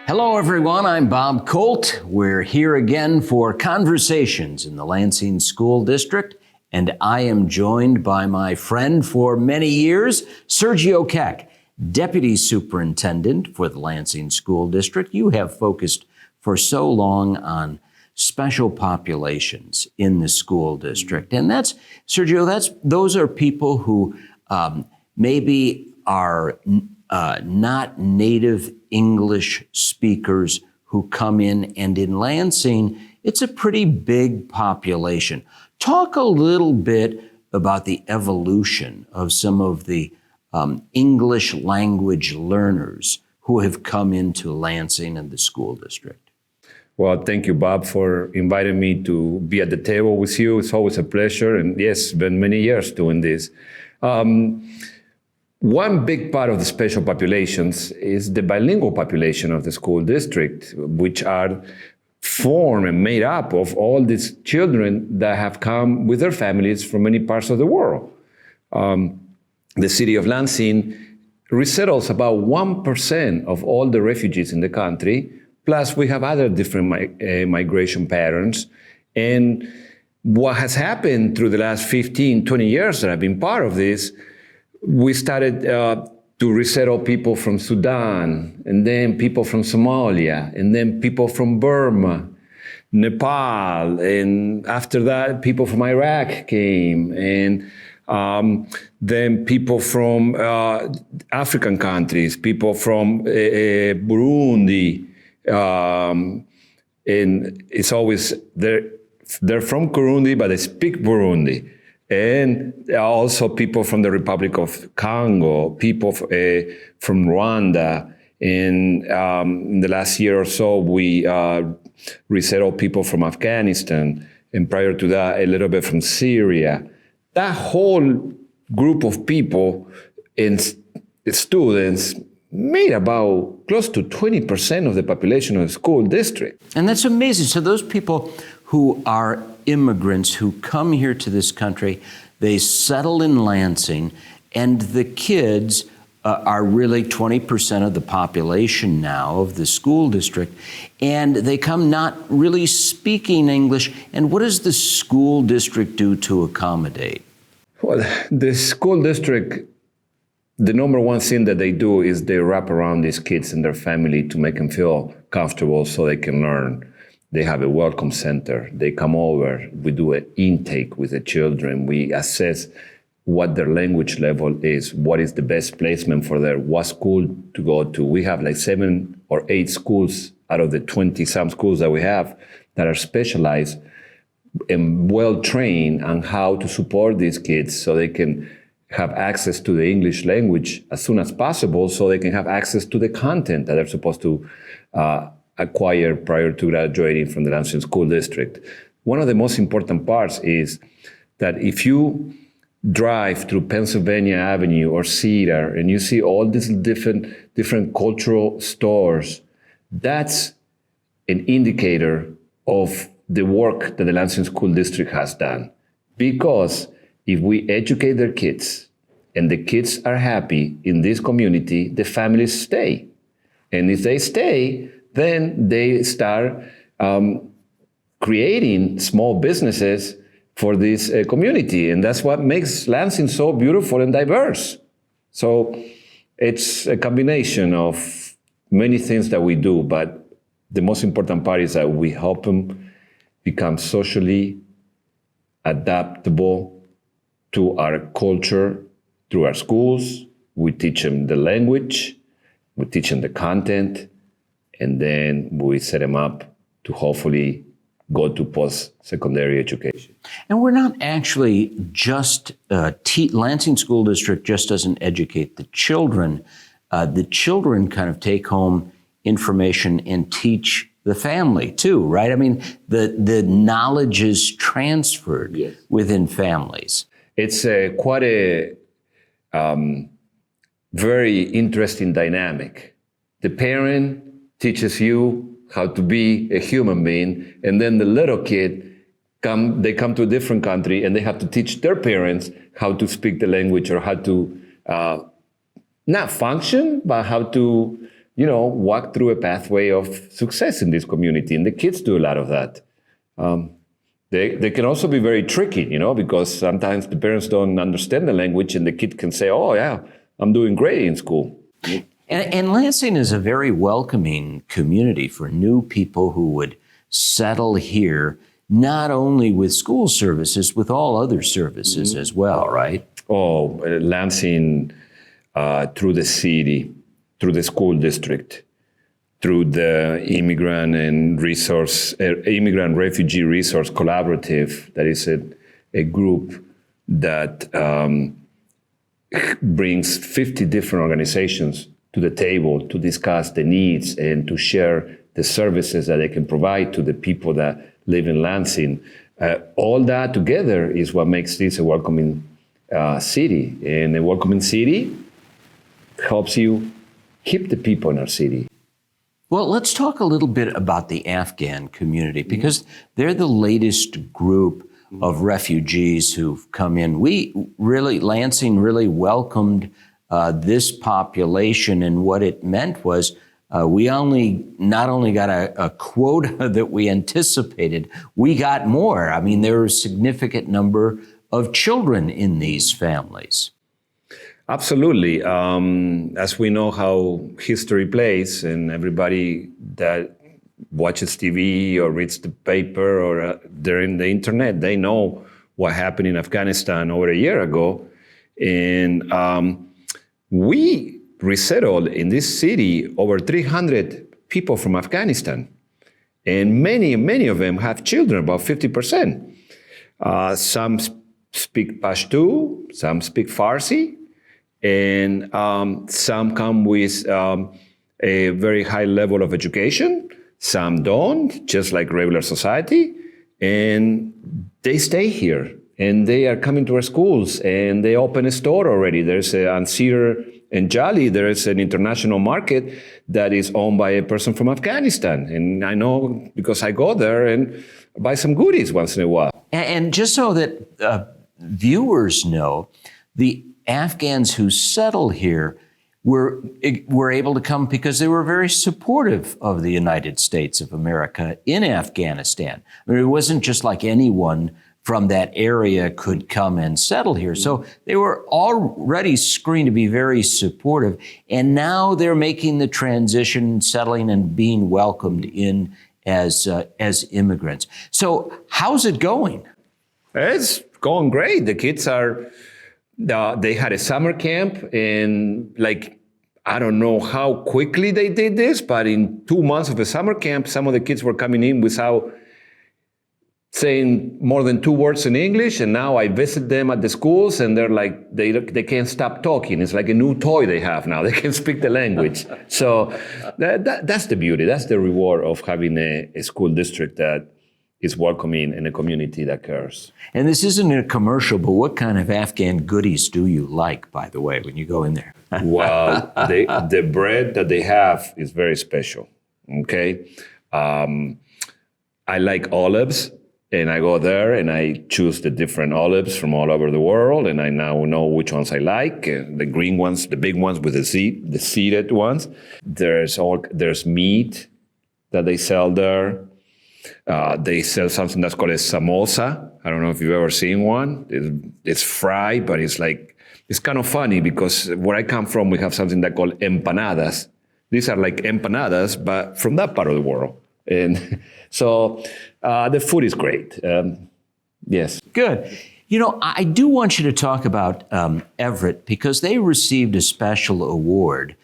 Hello, everyone. I'm Bob Colt. We're here again for Conversations in the Lansing School District, and I am joined by my friend for many years, Sergio Keck, Deputy Superintendent for the Lansing School District. You have focused for so long on special populations in the school district, and those are people who maybe are not native English speakers who come in, and in Lansing, it's a pretty big population. Talk a little bit about the evolution of some of the English language learners who have come into Lansing and the school district. Well, thank you, Bob, for inviting me to be at the table with you. It's always a pleasure, and yes, it's been many years doing this. One big part of the special populations is the bilingual population of the school district, which are formed and made up of all these children that have come with their families from many parts of the world. The city of Lansing resettles about 1% of all the refugees in the country, plus we have other different migration patterns. And what has happened through the last 15, 20 years that I've been part of this, we started to resettle people from Sudan, and then people from Somalia, and then people from Burma, Nepal, and after that, people from Iraq came, and then people from African countries, people from Burundi, and it's always, they're from Burundi, but they speak Burundi. And also people from the Republic of Congo, people from Rwanda. And in the last year or so, we resettled people from Afghanistan. And prior to that, a little bit from Syria. That whole group of people and students made about close to 20% of the population of the school district. And that's amazing. So those people who are immigrants who come here to this country, they settle in Lansing, and the kids are really 20% of the population now of the school district, and they come not really speaking English. And what does the school district do to accommodate? Well, the school district, the number one thing that they do is they wrap around these kids and their family to make them feel comfortable so they can learn. They have a welcome center. They come over. We do an intake with the children. We assess what their language level is, what is the best placement for what school to go to. We have like 7 or 8 schools out of the 20-some schools that we have that are specialized and well-trained on how to support these kids so they can have access to the English language as soon as possible, so they can have access to the content that they're supposed to acquire prior to graduating from the Lansing School District. One of the most important parts is that if you drive through Pennsylvania Avenue or Cedar and you see all these different cultural stores, that's an indicator of the work that the Lansing School District has done. Because if we educate their kids and the kids are happy in this community, the families stay. And if they stay, then they start creating small businesses for this community. And that's what makes Lansing so beautiful and diverse. So it's a combination of many things that we do, but the most important part is that we help them become socially adaptable to our culture through our schools. We teach them the language, we teach them the content, and then we set them up to hopefully go to post-secondary education. And we're not actually just, Lansing School District just doesn't educate the children. The children kind of take home information and teach the family too, right? I mean, the knowledge is transferred within families. It's quite a very interesting dynamic. The parent teaches you how to be a human being, and then the little kid come to a different country and they have to teach their parents how to speak the language or how to not function, but how to walk through a pathway of success in this community. And the kids do a lot of that. They can also be very tricky, because sometimes the parents don't understand the language and the kid can say, oh, yeah, I'm doing great in school. And Lansing is a very welcoming community for new people who would settle here, not only with school services, with all other services as well, right? Oh, Lansing, through the city, through the school district, through the Immigrant Refugee Resource Collaborative, that is a group that brings 50 different organizations to the table to discuss the needs and to share the services that they can provide to the people that live in Lansing. All that together is what makes this a welcoming city. And a welcoming city helps you keep the people in our city. Well, let's talk a little bit about the Afghan community, because they're the latest group of refugees who've come in. Lansing really welcomed this population, and what it meant was we not only got a quota that we anticipated, we got more. I mean, there were a significant number of children in these families. Absolutely. As we know how history plays, and everybody that watches TV or reads the paper or they're in the internet, they know what happened in Afghanistan over a year ago. And we resettled in this city over 300 people from Afghanistan. And many of them have children, about 50%. Some speak Pashto, some speak Farsi, and some come with a very high level of education. Some don't, just like regular society. And they stay here, and they are coming to our schools, and they open a store already. There's on Cedar and Jolly, there is an international market that is owned by a person from Afghanistan. And I know because I go there and buy some goodies once in a while. And just so that viewers know, the Afghans who settled here were able to come because they were very supportive of the United States of America in Afghanistan. I mean, it wasn't just like anyone from that area could come and settle here. So they were already screened to be very supportive. And now they're making the transition, settling and being welcomed in as immigrants. So how's it going? It's going great. The kids they had a summer camp, and I don't know how quickly they did this, but in 2 months of a summer camp, some of the kids were coming in without saying more than 2 words in English. And now I visit them at the schools, and they're like, they can't stop talking. It's like a new toy they have now. They can speak the language. So that's the beauty. That's the reward of having a school district that is welcoming in a community that cares. And this isn't a commercial, but what kind of Afghan goodies do you like, by the way, when you go in there? Well, the bread that they have is very special, okay? I like olives, and I go there and I choose the different olives from all over the world, and I now know which ones I like. The green ones, the big ones with the seeded ones. There's meat that they sell there. They sell something that's called a samosa. I don't know if you've ever seen one. It's fried, but it's kind of funny because where I come from, we have something that called empanadas. These are like empanadas, but from that part of the world. And so the food is great. Yes. Good. I do want you to talk about Everett, because they received a special award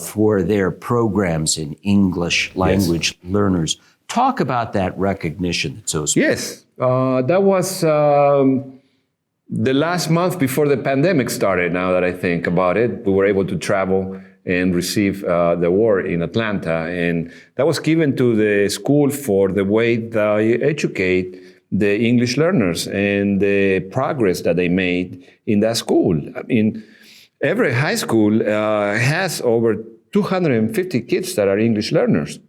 for their programs in English language learners. Talk about that recognition that's so special. Yes, that was the last month before the pandemic started, now that I think about it. We were able to travel and receive the award in Atlanta, and that was given to the school for the way they educate the English learners and the progress that they made in that school. I mean, every high school has over 250 kids that are English learners.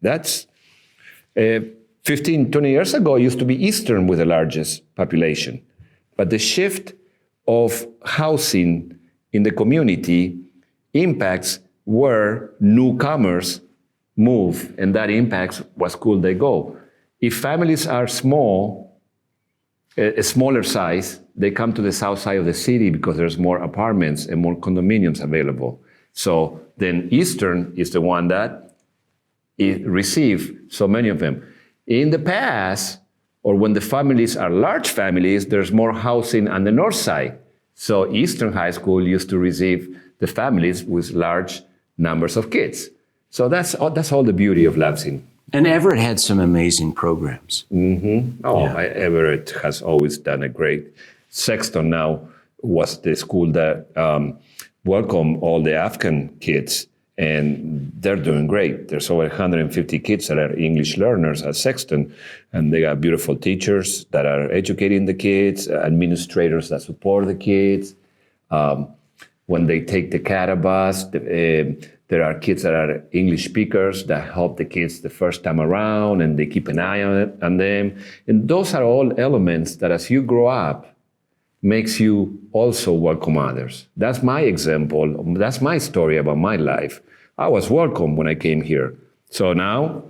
That's 15, 20 years ago, it used to be Eastern with the largest population. But the shift of housing in the community impacts where newcomers move, and that impacts what school they go. If families are small, a smaller size, they come to the south side of the city because there's more apartments and more condominiums available. So then Eastern is the one that receive so many of them. In the past, or when the families are large families, there's more housing on the north side. So Eastern High School used to receive the families with large numbers of kids. So that's all the beauty of Lansing. And Everett had some amazing programs. Everett has always done a great. Sexton now was the school that welcomed all the Afghan kids, and they're doing great. There's over 150 kids that are English learners at Sexton, and they got beautiful teachers that are educating the kids, administrators that support the kids. When they take the CATA bus, there are kids that are English speakers that help the kids the first time around, and they keep an eye on them. And those are all elements that as you grow up, makes you also welcome others. That's my example. That's my story about my life. I was welcome when I came here. So now,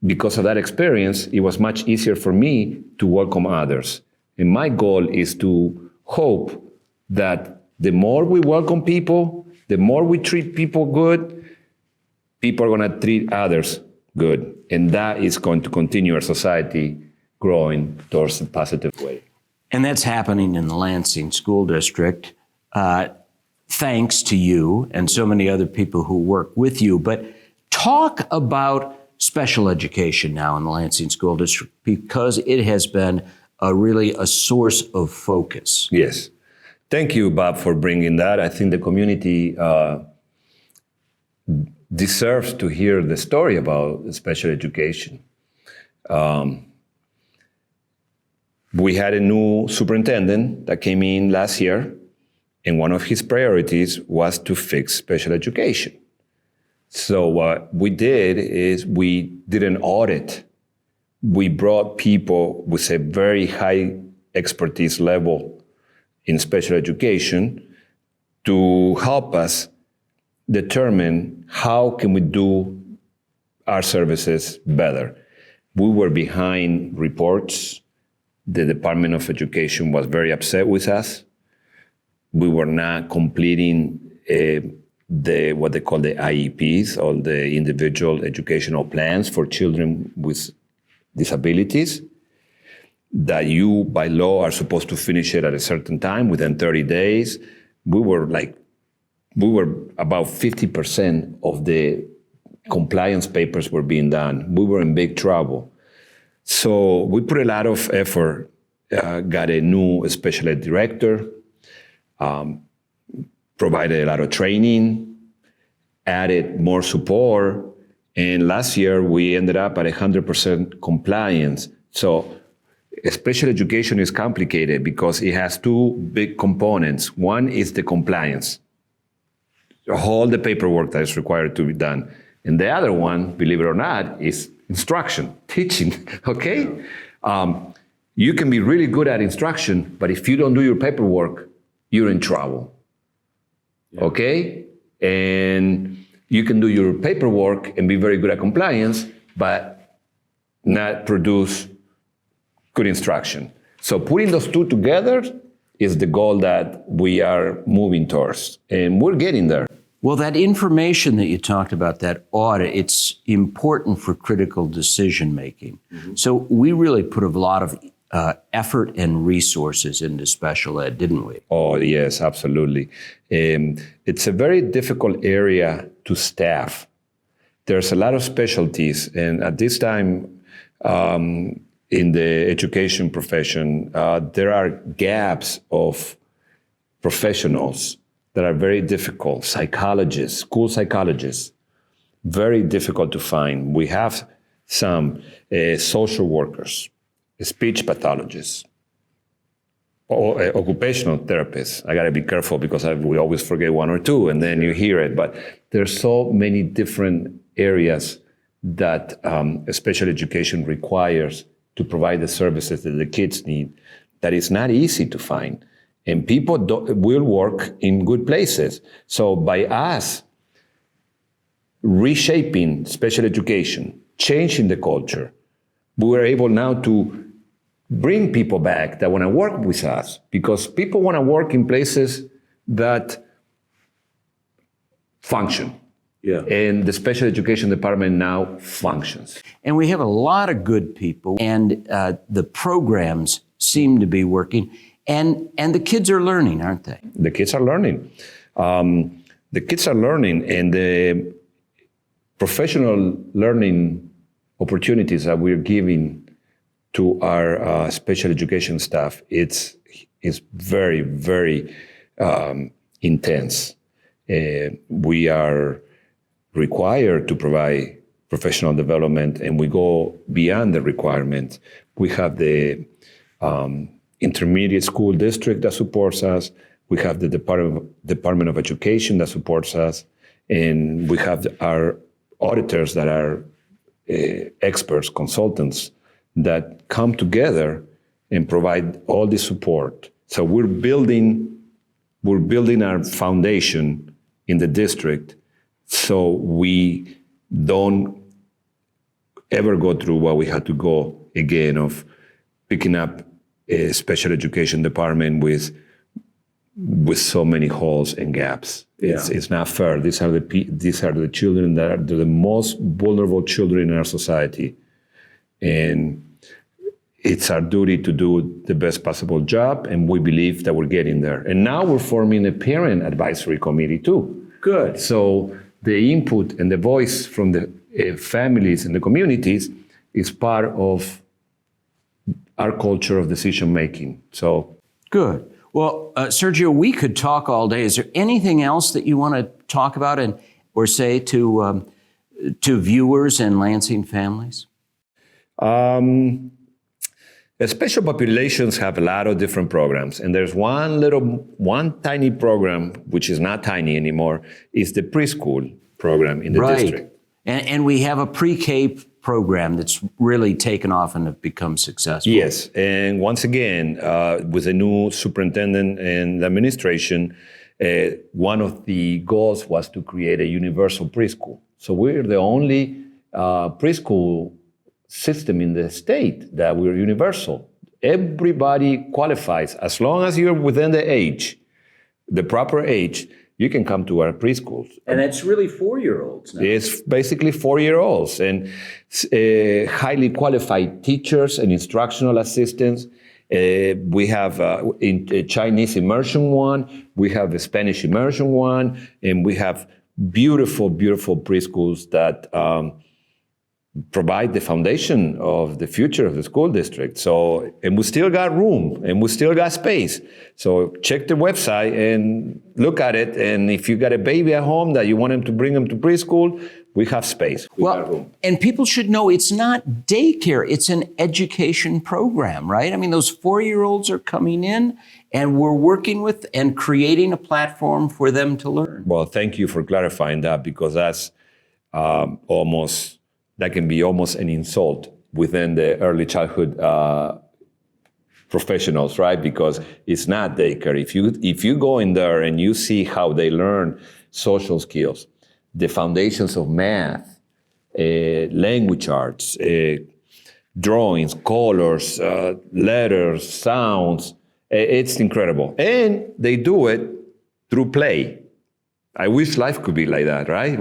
because of that experience, it was much easier for me to welcome others. And my goal is to hope that the more we welcome people, the more we treat people good, people are going to treat others good. And that is going to continue our society growing towards a positive way. And that's happening in the Lansing School District, thanks to you and so many other people who work with you. But talk about special education now in the Lansing School District, because it has been really a source of focus. Yes. Thank you, Bob, for bringing that. I think the community deserves to hear the story about special education. We had a new superintendent that came in last year, and one of his priorities was to fix special education. So what we did is we did an audit. We brought people with a very high expertise level in special education to help us determine how can we do our services better. We were behind reports. The Department of Education was very upset with us. We were not completing what they call the IEPs, or the individual educational plans for children with disabilities, that you, by law, are supposed to finish it at a certain time, within 30 days. We were about 50% of the compliance papers were being done. We were in big trouble. So we put a lot of effort, got a new special ed director, provided a lot of training, added more support, and last year we ended up at 100% compliance. So special education is complicated because it has two big components. One is the compliance, all the paperwork that is required to be done. And the other one, believe it or not, is instruction, teaching, okay? You can be really good at instruction, but if you don't do your paperwork, you're in trouble, okay? And you can do your paperwork and be very good at compliance, but not produce good instruction. So putting those two together is the goal that we are moving towards, and we're getting there. Well, that information that you talked about, that audit, it's important for critical decision making. Mm-hmm. So we really put a lot of effort and resources into special ed, didn't we? Oh, yes, absolutely. It's a very difficult area to staff. There's a lot of specialties, and at this time in the education profession, there are gaps of professionals that are very difficult. Psychologists, school psychologists, very difficult to find. We have some social workers, speech pathologists, occupational therapists. I gotta be careful because we always forget one or two and then you hear it. But there's so many different areas that special education requires to provide the services that the kids need that is not easy to find. And people will work in good places. So by us reshaping special education, changing the culture. We were able now to bring people back that want to work with us, because people want to work in places that function. Yeah. And the special education department now functions. And we have a lot of good people, and the programs seem to be working, and the kids are learning, aren't they? The kids are learning. The kids are learning, and the professional learning opportunities that we're giving to our special education staff, it's very, very intense. We are required to provide professional development, and we go beyond the requirement. We have the intermediate school district that supports us. We have the Department of Education that supports us, and we have our auditors that are experts, consultants that come together and provide all the support. So we're building our foundation in the district, so we don't ever go through what we had to go again of picking up a special education department with so many holes and gaps. It's not fair. These are the children that are the most vulnerable children in our society, and it's our duty to do the best possible job, and we believe that we're getting there. And now we're forming a parent advisory committee too. Good. So the input and the voice from the families and the communities is part of our culture of decision making. So good. Well, Sergio, we could talk all day. Is there anything else that you want to talk about or say to viewers and Lansing families? Special populations have a lot of different programs, and there's one tiny program, which is not tiny anymore, is the preschool program in the district. And we have a pre-K program that's really taken off and have become successful. Yes, and once again, with the new superintendent and the administration, one of the goals was to create a universal preschool. So we're the only preschool system in the state that we're universal. Everybody qualifies. As long as you're within the proper age, you can come to our preschools. And it's really 4-year-olds now. It's basically 4-year-olds, and highly qualified teachers and instructional assistants. We have a Chinese immersion one, we have a Spanish immersion one, and we have beautiful, beautiful preschools that provide the foundation of the future of the school district. So, and we still got room and we still got space. So check the website and look at it. And if you got a baby at home that you want them to bring them to preschool, we have space. We got room. And people should know it's not daycare, it's an education program, right? I mean, those 4-year-olds are coming in and we're working with and creating a platform for them to learn. Well, thank you for clarifying that, because that's that can be almost an insult within the early childhood professionals, right? Because it's not daycare. If you go in there and you see how they learn social skills, the foundations of math, language arts, drawings, colors, letters, sounds, it's incredible. And they do it through play. I wish life could be like that, right?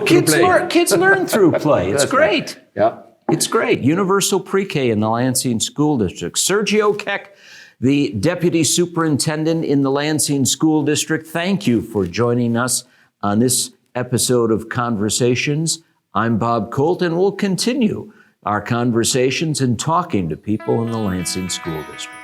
Kids learn through play. It's great. Right. Yeah. It's great. Universal Pre-K in the Lansing School District. Sergio Keck, the Deputy Superintendent in the Lansing School District, thank you for joining us on this episode of Conversations. I'm Bob Colt, and we'll continue our conversations and talking to people in the Lansing School District.